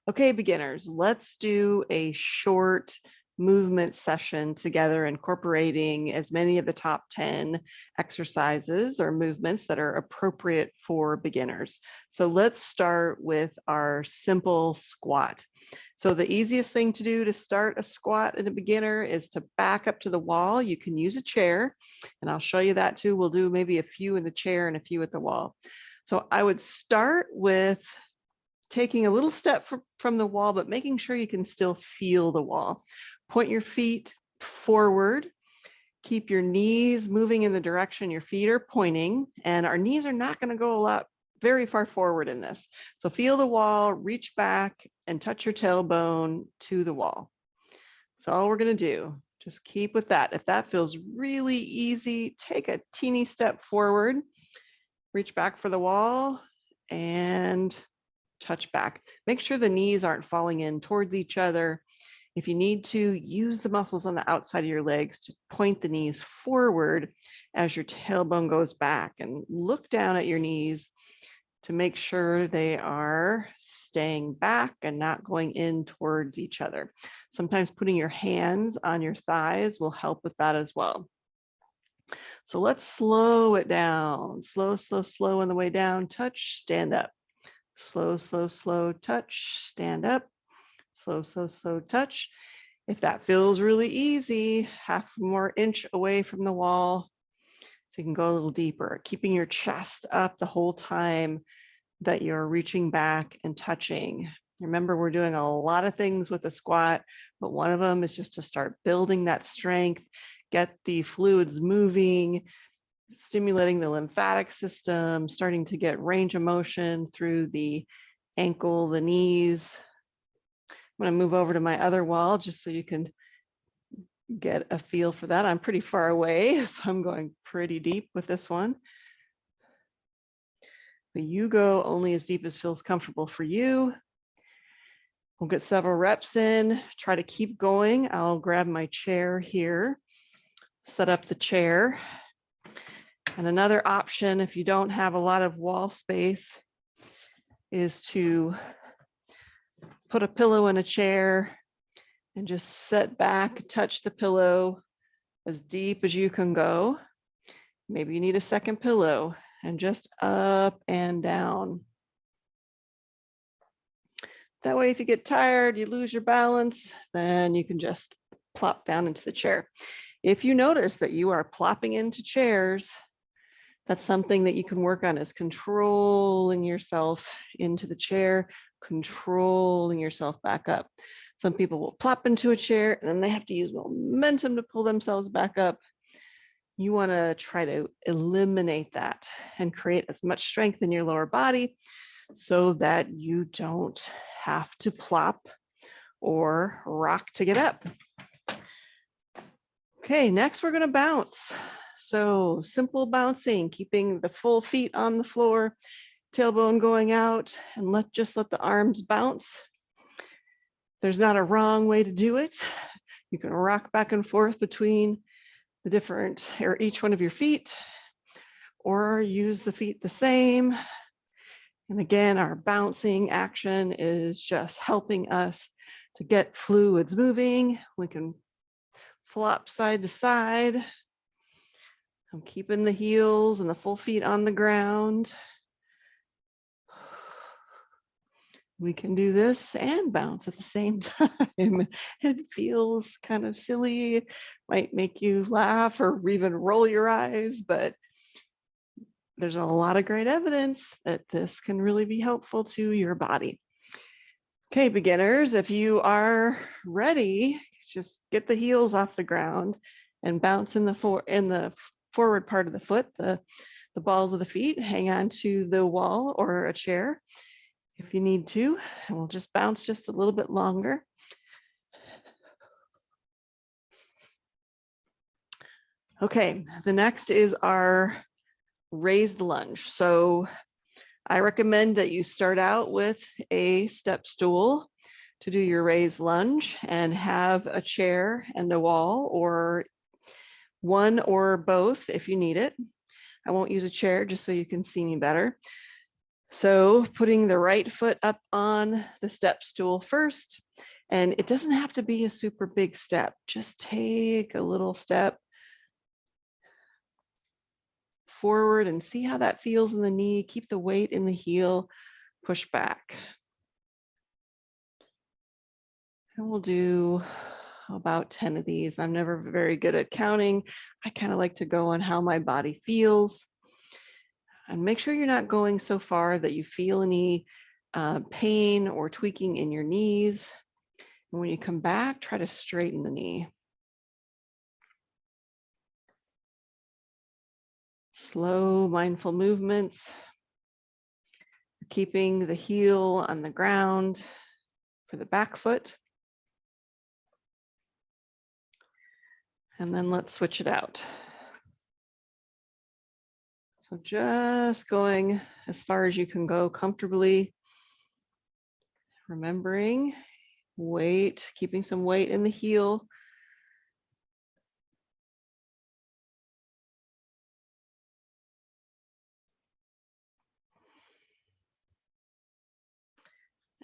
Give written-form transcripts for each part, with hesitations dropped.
Okay, beginners, let's do a short movement session together, incorporating as many of the top 10 exercises or movements that are appropriate for beginners. So let's start with our simple squat. So the easiest thing to do to start a squat in a beginner is to back up to the wall. You can use a chair, and I'll show you that too. We'll do maybe a few in the chair and a few at the wall. So I would start with taking a little step from the wall, but making sure you can still feel the wall. Point your feet forward. Keep your knees moving in the direction your feet are pointing, and our knees are not going to go very far forward in this. So feel the wall, reach back, and touch your tailbone to the wall. That's all we're going to do. Just keep with that. If that feels really easy, take a teeny step forward, reach back for the wall, and touch back. Make sure the knees aren't falling in towards each other. If you need to, use the muscles on the outside of your legs to point the knees forward as your tailbone goes back, and look down at your knees to make sure they are staying back and not going in towards each other. Sometimes putting your hands on your thighs will help with that as well. So let's slow it down. Slow, slow, slow on the way down. Touch, stand up. Slow, slow, slow, touch, stand up. Slow, slow, slow, touch. If that feels really easy, half more inch away from the wall so you can go a little deeper, keeping your chest up the whole time that you're reaching back and touching. Remember, we're doing a lot of things with the squat, but one of them is just to start building that strength, get the fluids moving, stimulating the lymphatic system, starting to get range of motion through the ankle, the knees. I'm going to move over to my other wall just so you can get a feel for that. I'm pretty far away, so I'm going pretty deep with this one. But you go only as deep as feels comfortable for you. We'll get several reps in. Try to keep going. I'll grab my chair here, set up the chair. And another option, if you don't have a lot of wall space, is to put a pillow in a chair and just sit back, touch the pillow as deep as you can go. Maybe you need a second pillow, and just up and down. That way, if you get tired, you lose your balance, then you can just plop down into the chair. If you notice that you are plopping into chairs, that's something that you can work on, is controlling yourself into the chair, controlling yourself back up. Some people will plop into a chair and then they have to use momentum to pull themselves back up. You want to try to eliminate that and create as much strength in your lower body so that you don't have to plop or rock to get up. Okay, next we're going to bounce. So simple bouncing, keeping the full feet on the floor, tailbone going out, and just let the arms bounce. There's not a wrong way to do it. You can rock back and forth between the different, or each one of your feet, or use the feet the same. And again, our bouncing action is just helping us to get fluids moving. We can flop side to side. I'm keeping the heels and the full feet on the ground. We can do this and bounce at the same time. It feels kind of silly, might make you laugh or even roll your eyes, but there's a lot of great evidence that this can really be helpful to your body. Okay, beginners, if you are ready, just get the heels off the ground and bounce in the forward part of the foot, the balls of the feet. Hang on to the wall or a chair if you need to, and we'll just bounce just a little bit longer. Okay, the next is our raised lunge. So I recommend that you start out with a step stool to do your raised lunge, and have a chair and a wall, or one or both if you need it. I won't use a chair just so you can see me better. So putting the right foot up on the step stool first, and it doesn't have to be a super big step. Just take a little step forward and see how that feels in the knee. Keep the weight in the heel, push back. And we'll do about 10 of these. I'm never very good at counting. I kind of like to go on how my body feels. And make sure you're not going so far that you feel any pain or tweaking in your knees. And when you come back, try to straighten the knee. Slow, mindful movements. Keeping the heel on the ground for the back foot. And then let's switch it out. So just going as far as you can go comfortably. Remembering weight, keeping some weight in the heel.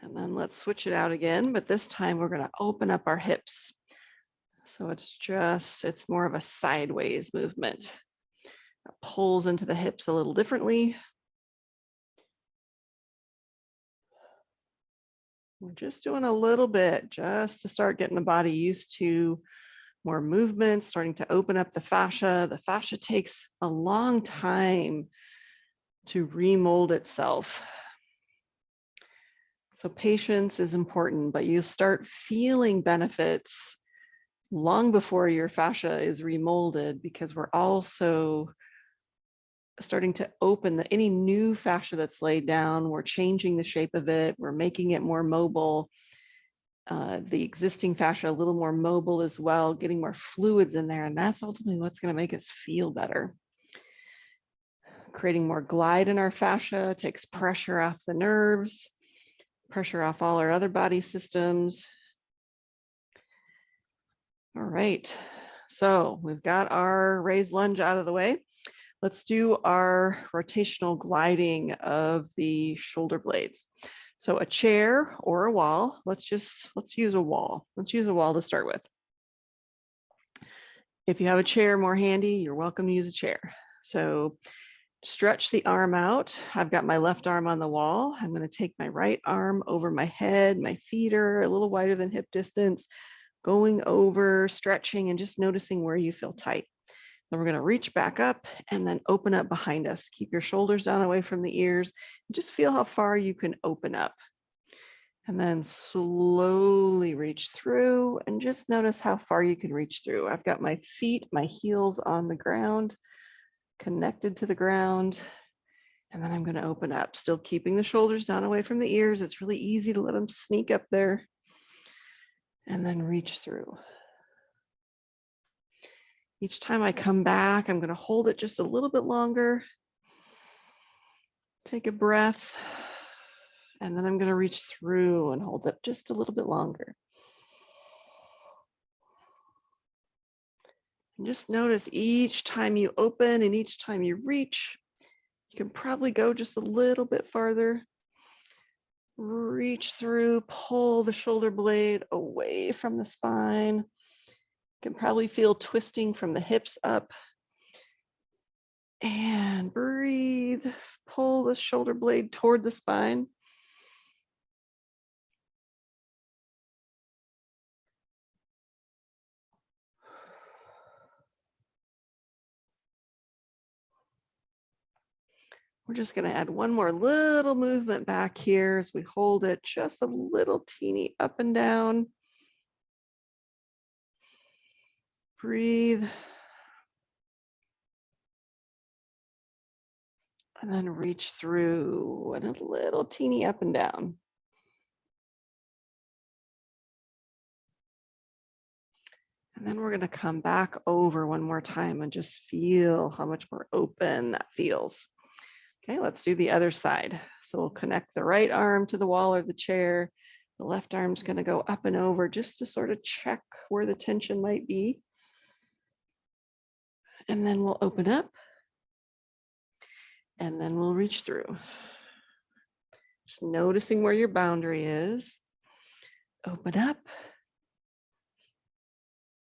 And then let's switch it out again, but this time we're going to open up our hips. So it's more of a sideways movement. It pulls into the hips a little differently. We're just doing a little bit just to start getting the body used to more movement, starting to open up the fascia. The fascia takes a long time to remold itself. So patience is important, but you start feeling benefits long before your fascia is remolded, because we're also starting to open any new fascia that's laid down. We're changing the shape of it. We're making it more mobile. The existing fascia a little more mobile as well, getting more fluids in there. And that's ultimately what's going to make us feel better. Creating more glide in our fascia takes pressure off the nerves, pressure off all our other body systems. All right, so we've got our raised lunge out of the way. Let's do our rotational gliding of the shoulder blades. So a chair or a wall. Let's use a wall. Let's use a wall to start with. If you have a chair more handy, you're welcome to use a chair. So stretch the arm out. I've got my left arm on the wall. I'm going to take my right arm over my head. My feet are a little wider than hip distance, going over, stretching, and just noticing where you feel tight. Then we're going to reach back up and then open up behind us. Keep your shoulders down away from the ears. Just feel how far you can open up. And then slowly reach through and just notice how far you can reach through. I've got my feet, my heels on the ground, connected to the ground. And then I'm going to open up, still keeping the shoulders down away from the ears. It's really easy to let them sneak up there. And then reach through. Each time I come back, I'm going to hold it just a little bit longer. Take a breath. And then I'm going to reach through and hold it just a little bit longer. And just notice each time you open and each time you reach, you can probably go just a little bit farther. Reach through, pull the shoulder blade away from the spine. You can probably feel twisting from the hips up. And breathe, pull the shoulder blade toward the spine. We're just going to add one more little movement back here as we hold it just a little teeny up and down. Breathe. And then reach through and a little teeny up and down. And then we're going to come back over one more time and just feel how much more open that feels. Okay, let's do the other side. So we'll connect the right arm to the wall or the chair. The left arm's going to go up and over just to sort of check where the tension might be. And then we'll open up. And then we'll reach through. Just noticing where your boundary is. Open up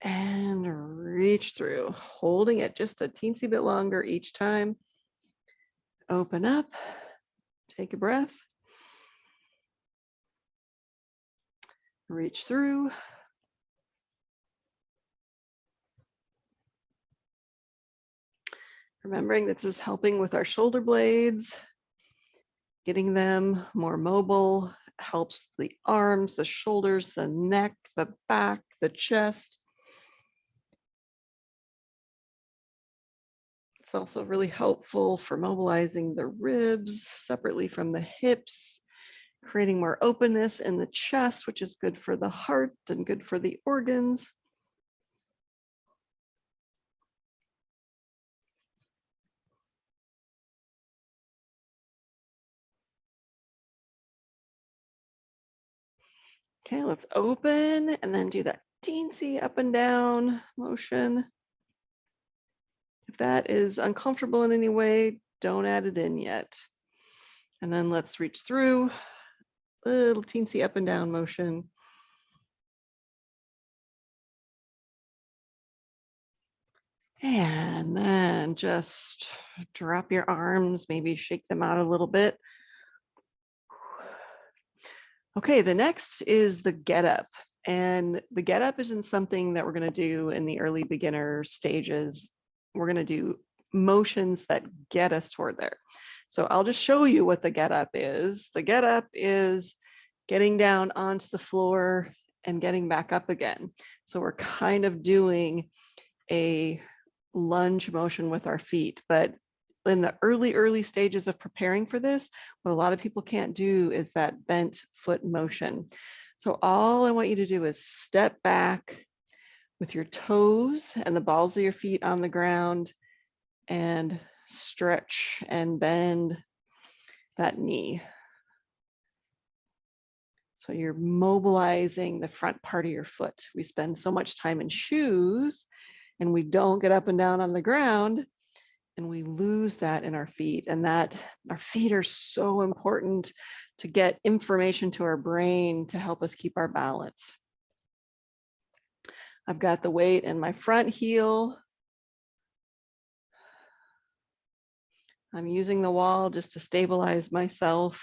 and reach through, holding it just a teensy bit longer each time. Open up, take a breath. Reach through. Remembering this is helping with our shoulder blades, getting them more mobile, helps the arms, the shoulders, the neck, the back, the chest. It's also really helpful for mobilizing the ribs separately from the hips, creating more openness in the chest, which is good for the heart and good for the organs. Okay, let's open and then do that teensy up and down motion. If that is uncomfortable in any way, don't add it in yet. And then let's reach through, little teensy up and down motion. And then just drop your arms, maybe shake them out a little bit. Okay, the next is the get up. And the get up isn't something that we're going to do in the early beginner stages. We're going to do motions that get us toward there. So I'll just show you what the get up is. The get up is getting down onto the floor and getting back up again. So we're kind of doing a lunge motion with our feet, but in the early stages of preparing for this, what a lot of people can't do is that bent foot motion. So all I want you to do is step back with your toes and the balls of your feet on the ground and stretch and bend that knee. So you're mobilizing the front part of your foot. We spend so much time in shoes and we don't get up and down on the ground, and we lose that in our feet. And that our feet are so important to get information to our brain to help us keep our balance. I've got the weight in my front heel. I'm using the wall just to stabilize myself.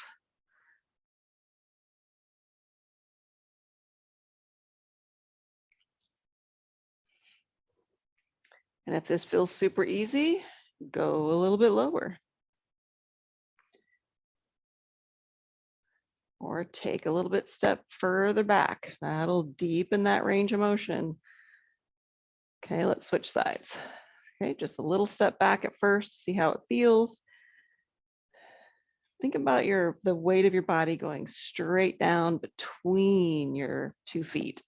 And if this feels super easy, go a little bit lower. Or take a little bit step further back. That'll deepen that range of motion. Okay, let's switch sides. Okay, just a little step back at first, see how it feels. Think about the weight of your body going straight down between your 2 feet.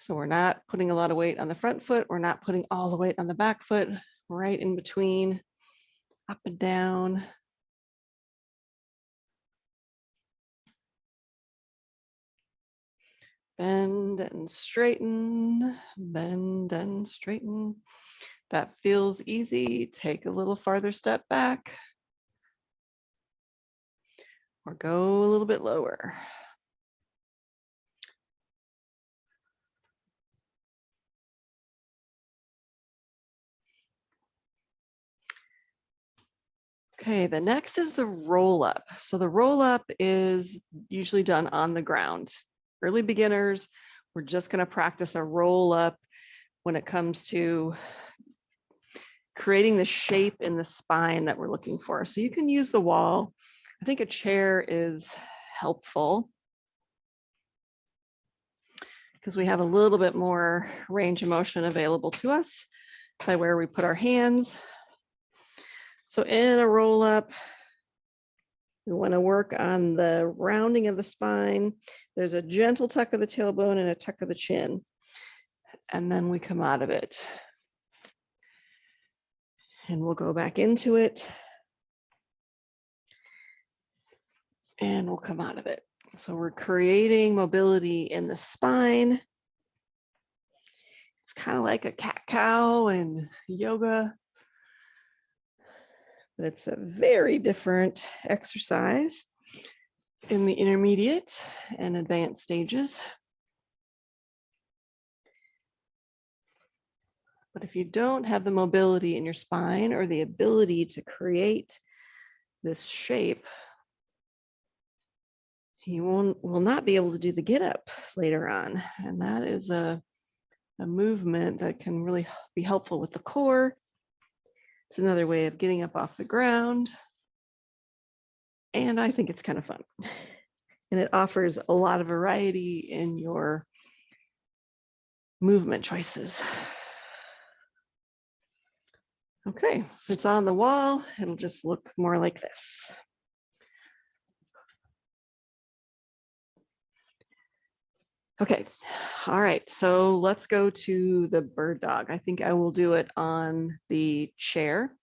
So we're not putting a lot of weight on the front foot. We're not putting all the weight on the back foot, right in between, up and down. Bend and straighten, bend and straighten. That feels easy. Take a little farther step back or go a little bit lower. Okay, the next is the roll up. So the roll up is usually done on the ground. Early beginners, we're just going to practice a roll up when it comes to creating the shape in the spine that we're looking for. So you can use the wall. I think a chair is helpful because we have a little bit more range of motion available to us by where we put our hands. So in a roll up, we want to work on the rounding of the spine. There's a gentle tuck of the tailbone and a tuck of the chin. And then we come out of it. And we'll go back into it. And we'll come out of it. So we're creating mobility in the spine. It's kind of like a cat-cow in yoga. but it's a very different exercise in the intermediate and advanced stages. But if you don't have the mobility in your spine or the ability to create this shape, you will not be able to do the get up later on. And that is a movement that can really be helpful with the core. It's another way of getting up off the ground. And I think it's kind of fun. And it offers a lot of variety in your movement choices. Okay, if it's on the wall, it'll just look more like this. Okay, all right, so let's go to the bird dog. I think I will do it on the chair.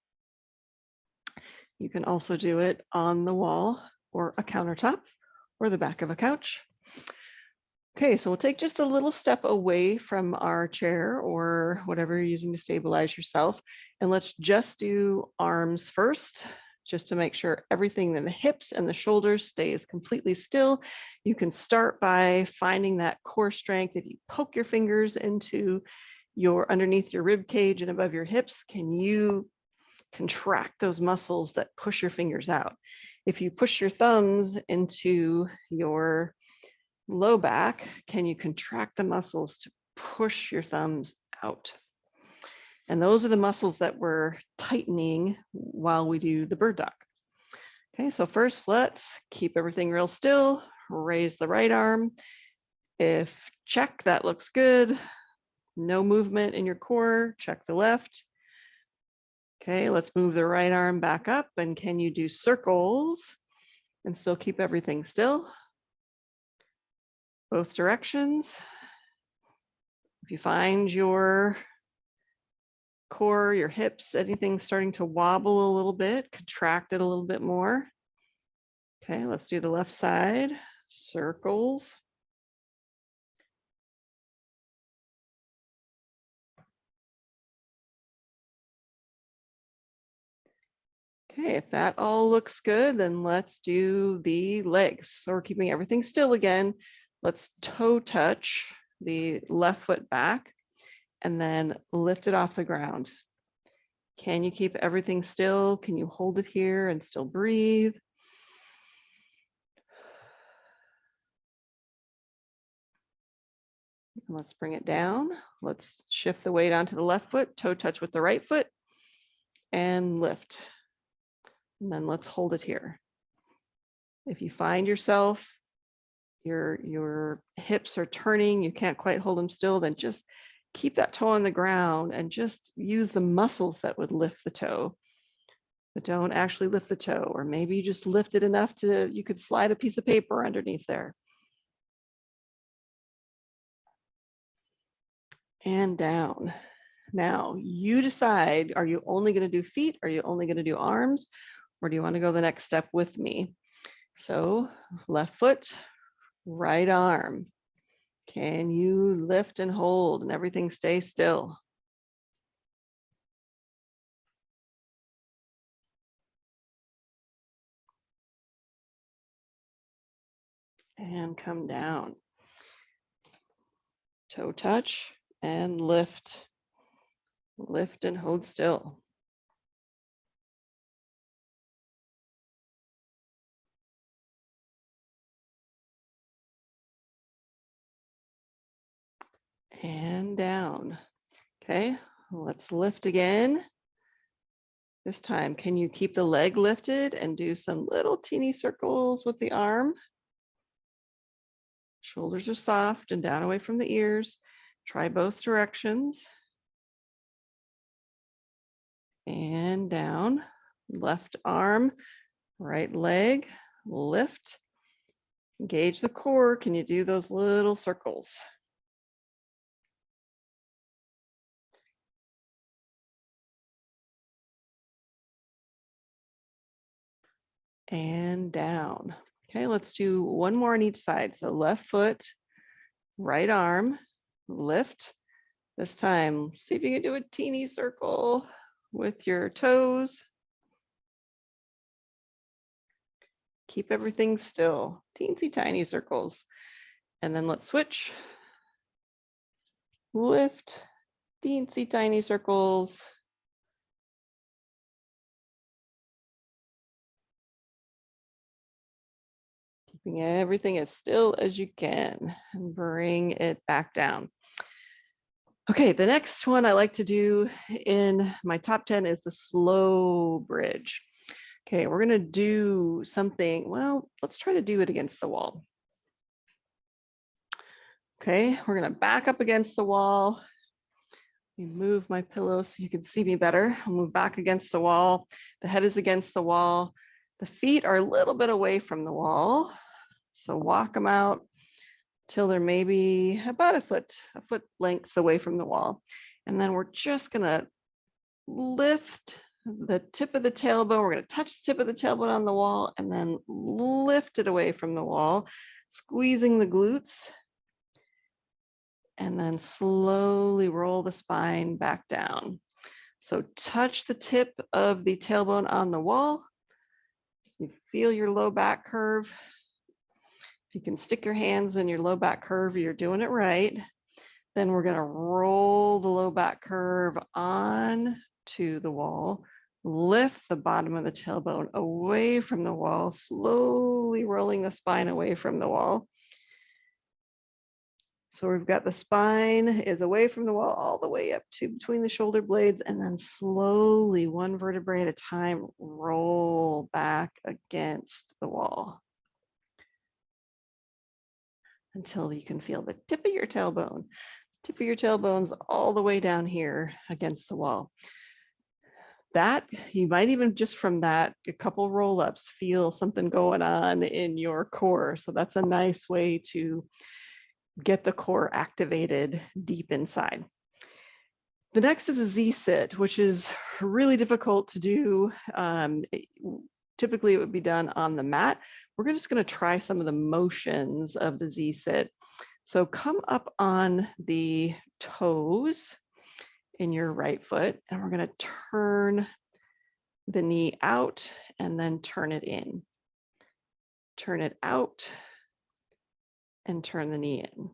You can also do it on the wall or a countertop or the back of a couch. Okay, so we'll take just a little step away from our chair or whatever you're using to stabilize yourself. And let's just do arms first, just to make sure everything in the hips and the shoulders stays completely still. You can start by finding that core strength. If you poke your fingers into underneath your rib cage and above your hips, can you contract those muscles that push your fingers out? If you push your thumbs into your low back, can you contract the muscles to push your thumbs out? And those are the muscles that we're tightening while we do the bird dog. Okay, so first let's keep everything real still, raise the right arm. If check, that looks good. No movement in your core, check the left. Okay, let's move the right arm back up. And can you do circles and still keep everything still? Both directions. If you find your core, your hips, anything starting to wobble a little bit, contract it a little bit more. Okay, let's do the left side, circles. Okay, if that all looks good, then let's do the legs. So we're keeping everything still again. Let's toe touch the left foot back and then lift it off the ground. Can you keep everything still? Can you hold it here and still breathe? Let's bring it down. Let's shift the weight onto the left foot, toe touch with the right foot, and lift. And then let's hold it here. If you find yourself, your hips are turning, you can't quite hold them still, then just keep that toe on the ground and just use the muscles that would lift the toe. But don't actually lift the toe, or maybe you just lift it enough to, you could slide a piece of paper underneath there. And down. Now you decide, are you only going to do feet? Are you only going to do arms? Or do you want to go the next step with me? So left foot, right arm. Can you lift and hold and everything stay still? And come down. Toe touch and lift. Lift and hold still. And down. Okay, let's lift again. This time, can you keep the leg lifted and do some little teeny circles with the arm? Shoulders are soft and down away from the ears. Try both directions. And down. Left arm, right leg, lift. Engage the core. Can you do those little circles? And down. Okay, let's do one more on each side. So left foot, right arm, lift. This time, see if you can do a teeny circle with your toes. Keep everything still, teensy tiny circles. And then let's switch. Lift, teensy tiny circles. Keeping everything as still as you can and bring it back down. Okay, the next one I like to do in my top 10 is the slow bridge. Okay, we're gonna do something, well, let's try to do it against the wall. Okay, we're gonna back up against the wall. Let me move my pillow so you can see me better. I'll move back against the wall. The head is against the wall. The feet are a little bit away from the wall. So walk them out till they're maybe about a foot length away from the wall. And then we're just gonna lift the tip of the tailbone. We're gonna touch the tip of the tailbone on the wall and then lift it away from the wall, squeezing the glutes. And then slowly roll the spine back down. So touch the tip of the tailbone on the wall. You feel your low back curve. If you can stick your hands in your low back curve, you're doing it right. Then we're gonna roll the low back curve on to the wall, lift the bottom of the tailbone away from the wall, slowly rolling the spine away from the wall. So we've got the spine is away from the wall all the way up to between the shoulder blades, and then slowly, one vertebrae at a time, roll back against the wall until you can feel the tip of your tailbone. Tip of your tailbone's all the way down here against the wall. That, you might even just from that, a couple roll-ups, feel something going on in your core. So that's a nice way to get the core activated deep inside. The next is a Z-sit, which is really difficult to do. Typically it would be done on the mat. We're just gonna try some of the motions of the Z-sit. So come up on the toes in your right foot, and we're gonna turn the knee out and then turn it in. Turn it out and turn the knee in.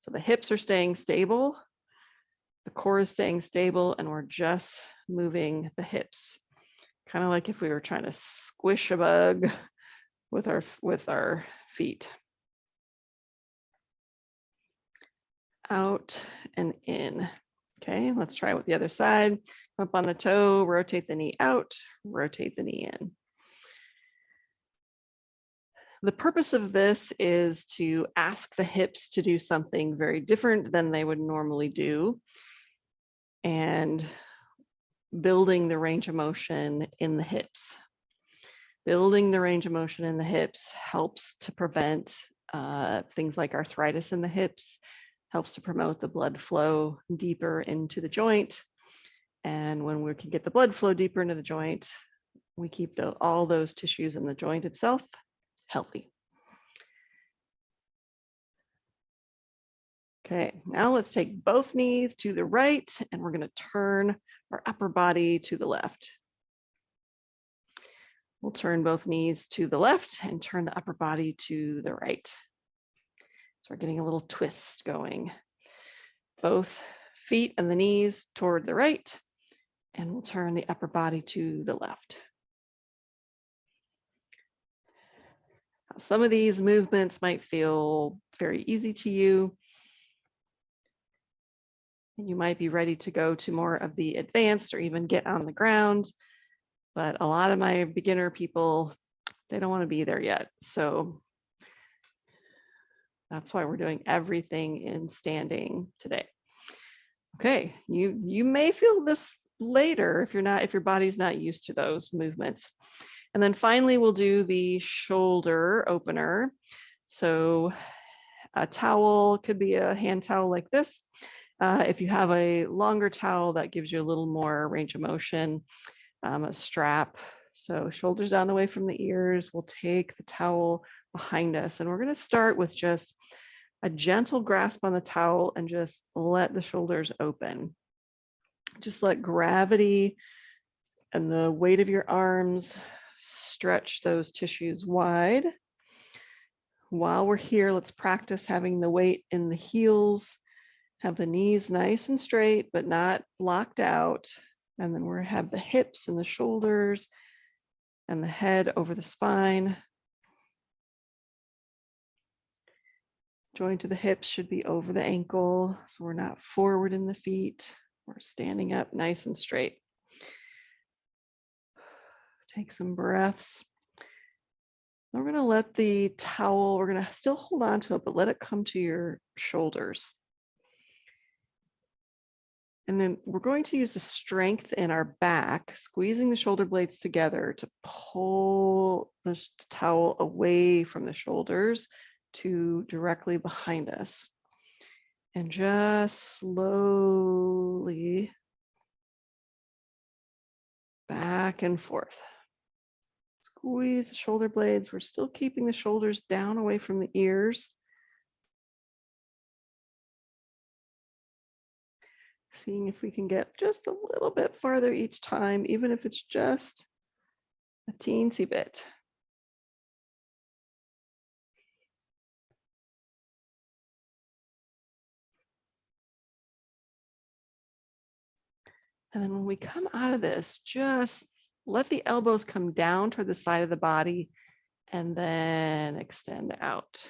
So the hips are staying stable, the core is staying stable, and we're just moving the hips. Kind of like if we were trying to squish a bug with our feet. Out and in. Okay, let's try it with the other side. Up on the toe, rotate the knee out, rotate the knee in. The purpose of this is to ask the hips to do something very different than they would normally do, and building the range of motion in the hips. Building the range of motion in the hips helps to prevent things like arthritis in the hips, helps to promote the blood flow deeper into the joint. And when we can get the blood flow deeper into the joint, we keep all those tissues in the joint itself healthy. Okay, now let's take both knees to the right, and we're going to turn our upper body to the left. We'll turn both knees to the left and turn the upper body to the right. So we're getting a little twist going. Both feet and the knees toward the right, and we'll turn the upper body to the left. Some of these movements might feel very easy to you. You might be ready to go to more of the advanced or even get on the ground. But a lot of my beginner people, they don't want to be there yet. So that's why we're doing everything in standing today. Okay, you may feel this later if your body's not used to those movements. And then finally, we'll do the shoulder opener. So a towel could be a hand towel like this. If you have a longer towel, that gives you a little more range of motion. A strap. So shoulders down the way from the ears. We'll take the towel behind us, and we're going to start with just a gentle grasp on the towel and just let the shoulders open. Just let gravity and the weight of your arms stretch those tissues wide. While we're here, let's practice having the weight in the heels, have the knees nice and straight, but not locked out. And then we're gonna have the hips and the shoulders and the head over the spine. Joint to the hips should be over the ankle, so we're not forward in the feet. We're standing up nice and straight. Take some breaths. We're going to let the towel, we're going to still hold on to it, but let it come to your shoulders. And then we're going to use the strength in our back, squeezing the shoulder blades together to pull the towel away from the shoulders to directly behind us. And just slowly back and forth. Squeeze the shoulder blades. We're still keeping the shoulders down away from the ears. Seeing if we can get just a little bit farther each time, even if it's just a teensy bit. And then when we come out of this, just let the elbows come down toward the side of the body and then extend out.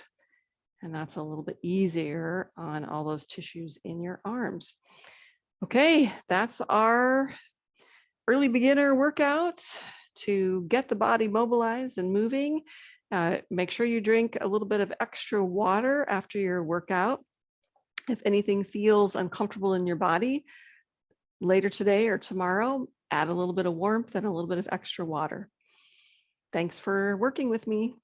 And that's a little bit easier on all those tissues in your arms. Okay, that's our early beginner workout to get the body mobilized and moving. Make sure you drink a little bit of extra water after your workout. If anything feels uncomfortable in your body, later today or tomorrow, add a little bit of warmth and a little bit of extra water. Thanks for working with me.